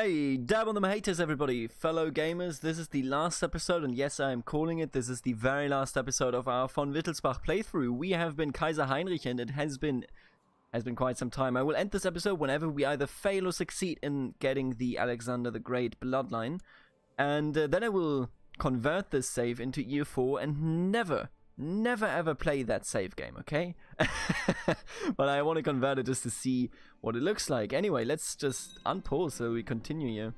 Hey, dab on the haters, everybody, fellow gamers. This is the last episode, and yes, I am calling it. This is the very last episode of our von Wittelsbach playthrough. We have been Kaiser Heinrich, and it has been quite some time. I will end this episode whenever we either fail or succeed in getting the Alexander the Great bloodline, and then I will convert this save into year 4 and never ever play that save game, okay? But I want to convert it just to see what it looks like. Anyway, let's just unpause so we continue here.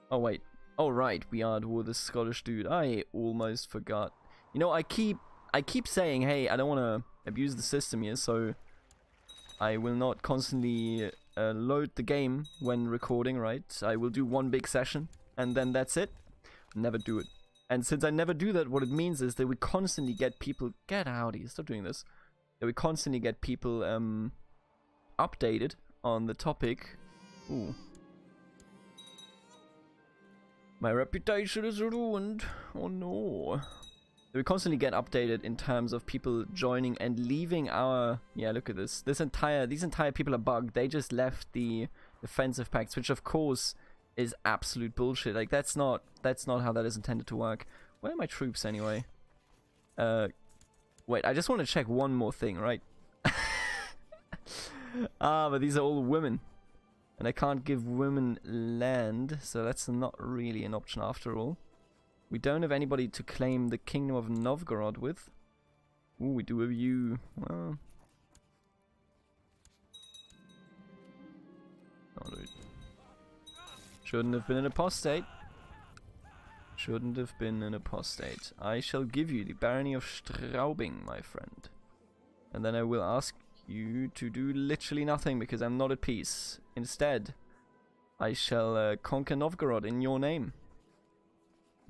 Oh wait, oh right, we are with the Scottish dude. I almost forgot. You know, I keep saying, hey, I don't want to abuse the system here, so I will not constantly load the game when recording, right? I will do one big session and then that's it. Never do it. And since I never do that, what it means is that we constantly get people... Get out here, stop doing this. That we constantly get people updated on the topic. Ooh. My reputation is ruined. Oh no. That we constantly get updated in terms of people joining and leaving our... Yeah, look at this. These entire people are bugged. They just left the defensive pacts, which of course... is absolute bullshit. Like, that's not how that is intended to work. Where are my troops anyway? Wait, I just want to check one more thing, right? But these are all women. And I can't give women land, so that's not really an option after all. We don't have anybody to claim the Kingdom of Novgorod with. Ooh, we do have you. Well... Oh, dude. Shouldn't have been an apostate. Shouldn't have been an apostate. I shall give you the barony of Straubing, my friend. And then I will ask you to do literally nothing because I'm not at peace. Instead, I shall conquer Novgorod in your name.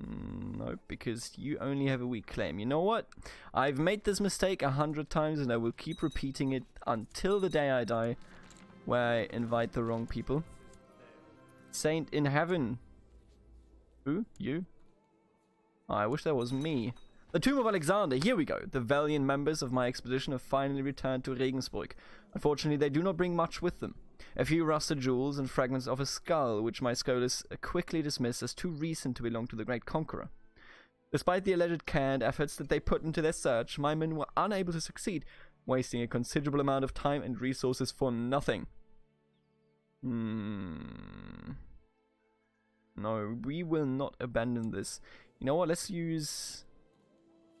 No, because you only have a weak claim. You know what? I've made this mistake 100 times and I will keep repeating it until the day I die, where I invite the wrong people. Saint in heaven. Who? You? Oh, I wish that was me. The Tomb of Alexander. Here we go. The valiant members of my expedition have finally returned to Regensburg. Unfortunately, they do not bring much with them. A few rusted jewels and fragments of a skull, which my scholars quickly dismiss as too recent to belong to the great conqueror. Despite the alleged care and efforts that they put into their search, my men were unable to succeed, wasting a considerable amount of time and resources for nothing. No, we will not abandon this. You know what? Let's use...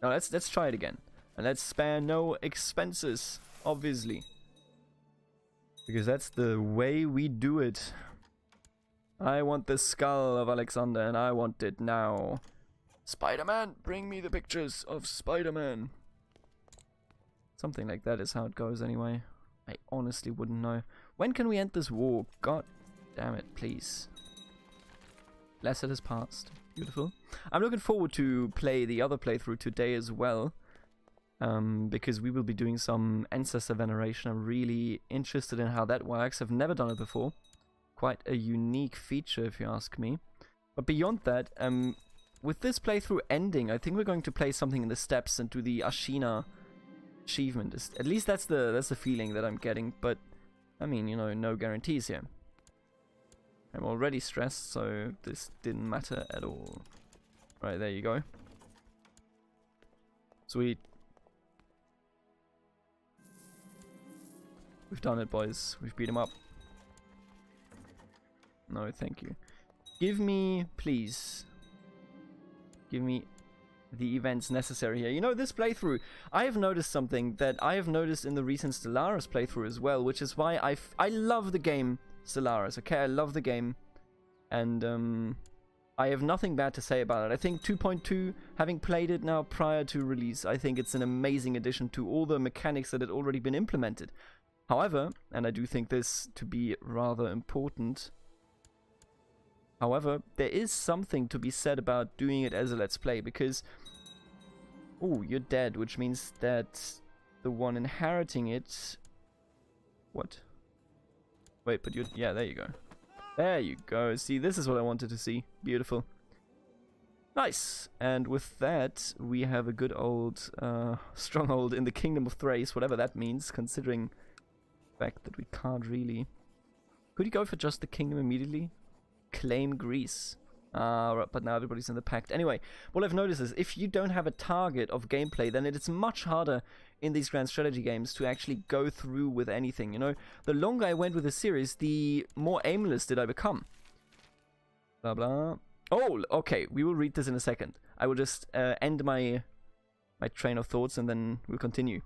No, let's try it again. And let's spare no expenses, obviously. Because that's the way we do it. I want the skull of Alexander and I want it now. Spider-Man, bring me the pictures of Spider-Man. Something like that is how it goes anyway. I honestly wouldn't know. When can we end this war? God damn it, please. Lesser has passed. Beautiful. I'm looking forward to play the other playthrough today as well. Because we will be doing some ancestor veneration. I'm really interested in how that works. I've never done it before. Quite a unique feature if you ask me. But beyond that, with this playthrough ending, I think we're going to play something in the steppes and do the Ashina achievement. At least that's the feeling that I'm getting. But, I mean, you know, no guarantees here. I'm already stressed, so this didn't matter at all. Right, there you go. Sweet. We've done it, boys. We've beat him up. No, thank you. Give me, please. Give me the events necessary here. You know, this playthrough, I have noticed something that I have noticed in the recent Stellaris playthrough as well, which is why I love the game Stellaris, okay? I love the game, and I have nothing bad to say about it. I think 2.2, having played it now prior to release, I think it's an amazing addition to all the mechanics that had already been implemented. However, and I do think this to be rather important, however, there is something to be said about doing it as a let's play, because... Oh, you're dead, which means that the one inheriting it... What? Wait, but you're... Yeah, there you go. There you go. See, this is what I wanted to see. Beautiful. Nice. And with that, we have a good old stronghold in the Kingdom of Thrace, whatever that means, considering the fact that we can't really... Could you go for just the kingdom immediately? Claim Greece. Right, but now everybody's in the pact. Anyway, what I've noticed is if you don't have a target of gameplay, then it's much harder in these grand strategy games to actually go through with anything, you know? The longer I went with the series, the more aimless did I become. Blah, blah. Oh, okay, we will read this in a second. I will just end my train of thoughts and then we'll continue.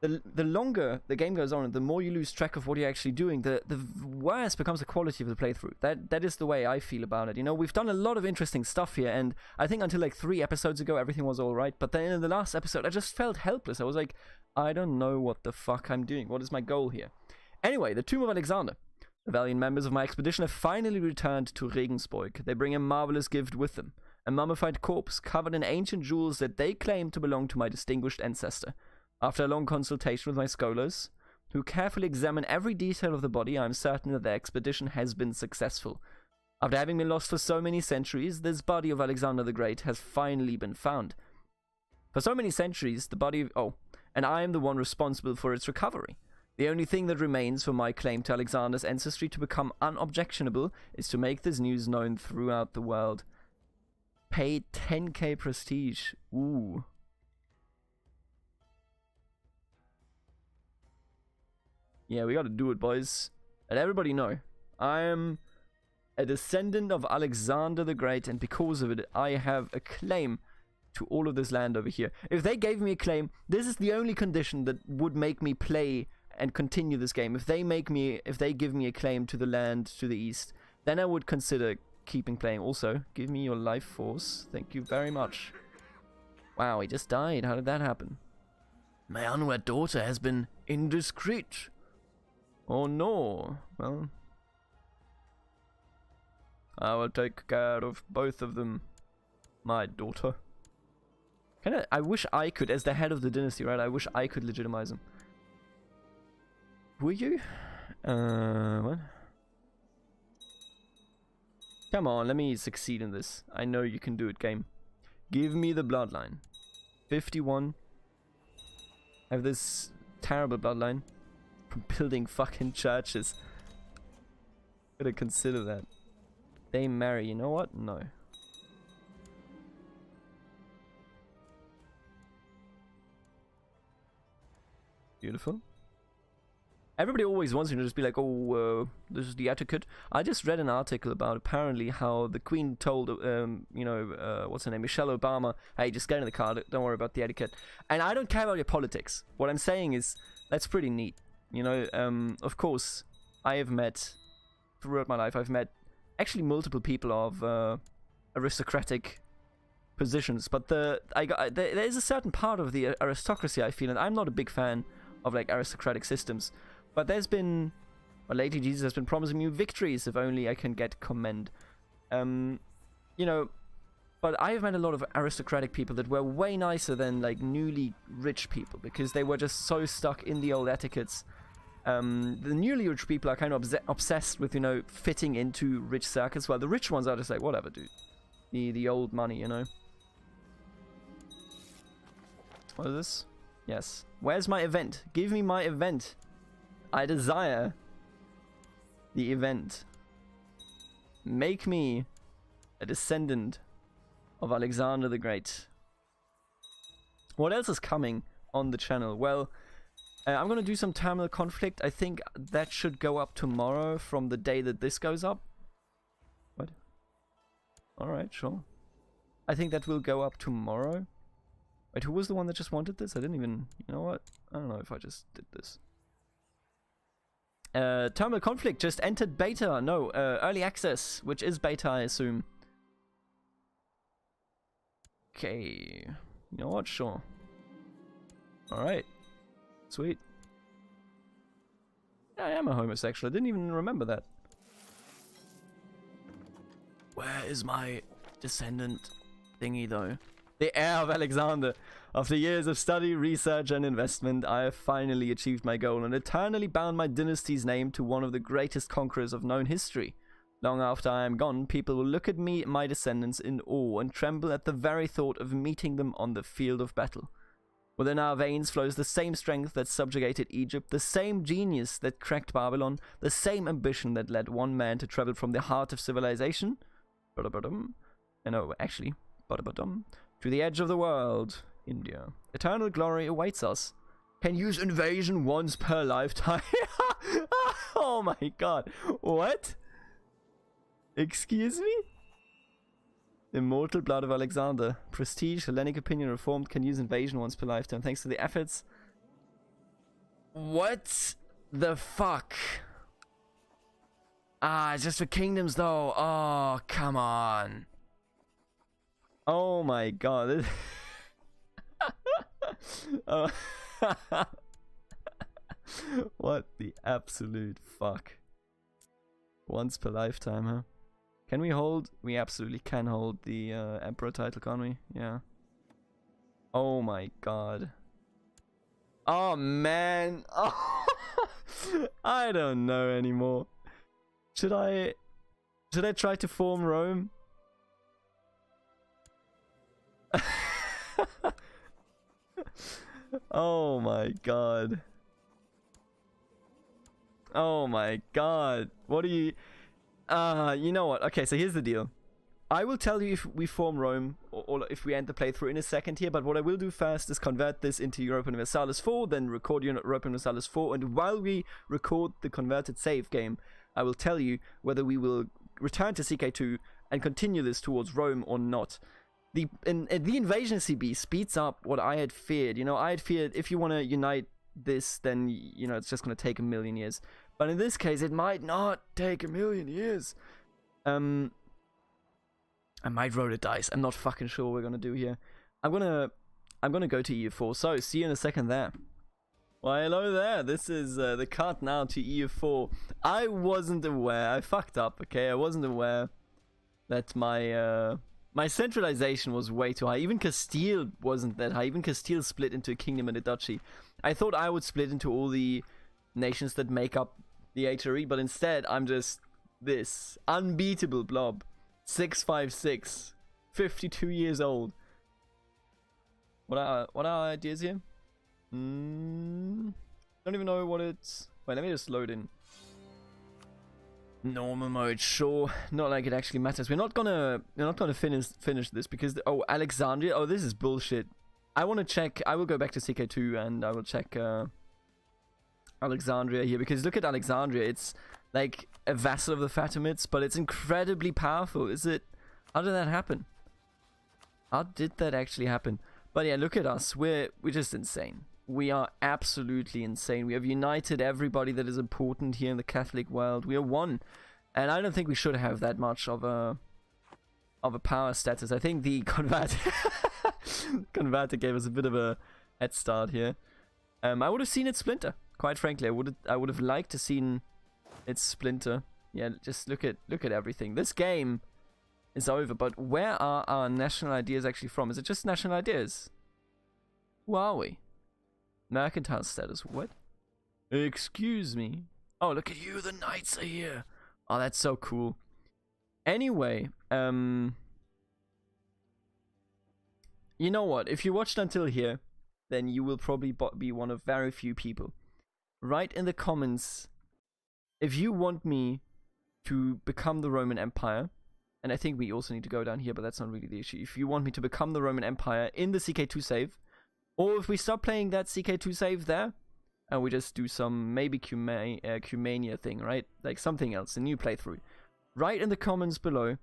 The longer the game goes on, the more you lose track of what you're actually doing, the worse becomes the quality of the playthrough. That is the way I feel about it. You know, we've done a lot of interesting stuff here, and I think until like 3 episodes ago, everything was alright. But then in the last episode, I just felt helpless. I was like, I don't know what the fuck I'm doing. What is my goal here? Anyway, the Tomb of Alexander. The valiant members of my expedition have finally returned to Regensburg. They bring a marvelous gift with them. A mummified corpse covered in ancient jewels that they claim to belong to my distinguished ancestor. After a long consultation with my scholars, who carefully examine every detail of the body, I am certain that their expedition has been successful. After having been lost for so many centuries, this body of Alexander the Great has finally been found. For so many centuries, the body of... Oh, and I am the one responsible for its recovery. The only thing that remains for my claim to Alexander's ancestry to become unobjectionable is to make this news known throughout the world. Pay 10k prestige. Ooh. Yeah, we gotta do it, boys. Let everybody know. I am a descendant of Alexander the Great, and because of it, I have a claim to all of this land over here. If they gave me a claim, this is the only condition that would make me play and continue this game. If they give me a claim to the land to the east, then I would consider keeping playing. Also, give me your life force. Thank you very much. Wow, he just died. How did that happen? My unwed daughter has been indiscreet. Oh no. Well, I will take care of both of them, my daughter. I wish I could, as the head of the dynasty, right? I wish I could legitimize him. Were you? What? Come on, let me succeed in this. I know you can do it, game. Give me the bloodline. 51. I have this terrible bloodline from building fucking churches. Gotta consider that. They marry, you know what? No. Beautiful. Everybody always wants you to just be like, oh, this is the etiquette. I just read an article about apparently how the Queen told, what's her name, Michelle Obama, hey, just get in the car, don't worry about the etiquette. And I don't care about your politics. What I'm saying is, that's pretty neat. You know, of course, I have met, throughout my life, I've met actually multiple people of aristocratic positions. But there is a certain part of the aristocracy, I feel, and I'm not a big fan of like aristocratic systems. But there's been, well, lately Jesus has been promising me victories if only I can get commend. You know, but I have met a lot of aristocratic people that were way nicer than like newly rich people because they were just so stuck in the old etiquettes. The newly rich people are kind of obsessed with, you know, fitting into rich circles, while the rich ones are just like, whatever, dude. The old money, you know. What is this? Yes. Where's my event? Give me my event. I desire the event. Make me a descendant of Alexander the Great. What else is coming on the channel? Well, I'm going to do some terminal conflict. I think that should go up tomorrow from the day that this goes up. What? Alright, sure. I think that will go up tomorrow. Wait, who was the one that just wanted this? I didn't even... You know what? I don't know if I just did this. Terminal conflict just entered beta. No, early access, which is beta, I assume. Okay. You know what? Sure. Alright. Sweet. Yeah, I am a homosexual. I didn't even remember that. Where is my descendant thingy, though? The heir of Alexander. After years of study, research, and investment, I have finally achieved my goal and eternally bound my dynasty's name to one of the greatest conquerors of known history. Long after I am gone, people will look at me, my descendants, in awe and tremble at the very thought of meeting them on the field of battle. Within our veins flows the same strength that subjugated Egypt, the same genius that cracked Babylon, the same ambition that led one man to travel from the heart of civilization, actually, to the edge of the world, India. Eternal glory awaits us. Can use invasion once per lifetime. Oh my god. What? Excuse me? Immortal blood of Alexander. Prestige, Hellenic opinion reformed, can use invasion once per lifetime. Thanks to the efforts. What the fuck? Ah, just for kingdoms though. Oh, come on. Oh my god. Oh. What the absolute fuck. Once per lifetime, huh? Can we hold? We absolutely can hold the Emperor title, can't we? Yeah. Oh my god. Oh man. Oh. I don't know anymore. Should I try to form Rome? Oh my god. Oh my god. What are you... you know what? Okay, so here's the deal. I will tell you if we form Rome, or if we end the playthrough in a second here, but what I will do first is convert this into Europa Universalis 4, then record Europa Universalis 4, and while we record the converted save game, I will tell you whether we will return to CK2 and continue this towards Rome or not. The invasion CB speeds up what I had feared. You know, I had feared if you want to unite this, then, you know, it's just going to take 1,000,000 years. But in this case, it might not take 1,000,000 years. I might roll a dice. I'm not fucking sure what we're going to do here. I'm gonna go to EU4. So, see you in a second there. Well, hello there. This is the cut now to EU4. I wasn't aware. I fucked up, okay? I wasn't aware that my centralization was way too high. Even Castile wasn't that high. Even Castile split into a kingdom and a duchy. I thought I would split into all the nations that make up the HRE, but instead I'm just this unbeatable blob. 656. 52 years old. What are our ideas here? Don't even know what it's... Wait, let me just load in. Normal mode, sure. Not like it actually matters. We're not gonna finish this because Alexandria. Oh, this is bullshit. I want to check. I will go back to CK2 and I will check Alexandria here, because look at Alexandria. It's like a vassal of the Fatimids, but it's incredibly powerful. Is it? How did that happen? How did that actually happen? But yeah, look at us. We're just insane. We are absolutely insane. We have united everybody that is important here in the Catholic world. We are one. And I don't think we should have that much of a power status. I think the Converter gave us a bit of a head start here. I would have seen it splinter. Quite frankly, I would have liked to seen it splinter. Yeah, just look at everything. This game is over, but where are our national ideas actually from? Is it just national ideas? Who are we? Mercantile status, what? Excuse me. Oh, look at you, the knights are here. Oh, that's so cool. Anyway, you know what? If you watched until here, then you will probably be one of very few people. Write in the comments if you want me to become the Roman Empire, and I think we also need to go down here, but that's not really the issue. If you want me to become the Roman Empire in the CK2 save, or if we stop playing that CK2 save there, and we just do some maybe Cumania thing, right? Like something else, a new playthrough. Write in the comments below.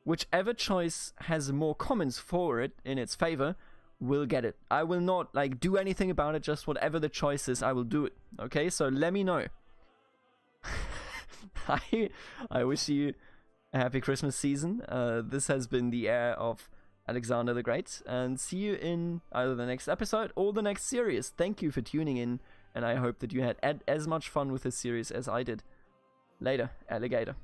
Whichever choice has more comments for it in its favor will get it. I will not like do anything about it, just whatever the choice is, I will do it. Okay, so let me know. I wish you a happy Christmas season. This has been the heir of Alexander the Great, and see you in either the next episode or the next series. Thank you for tuning in, and I hope that you had as much fun with this series as I did. Later, alligator.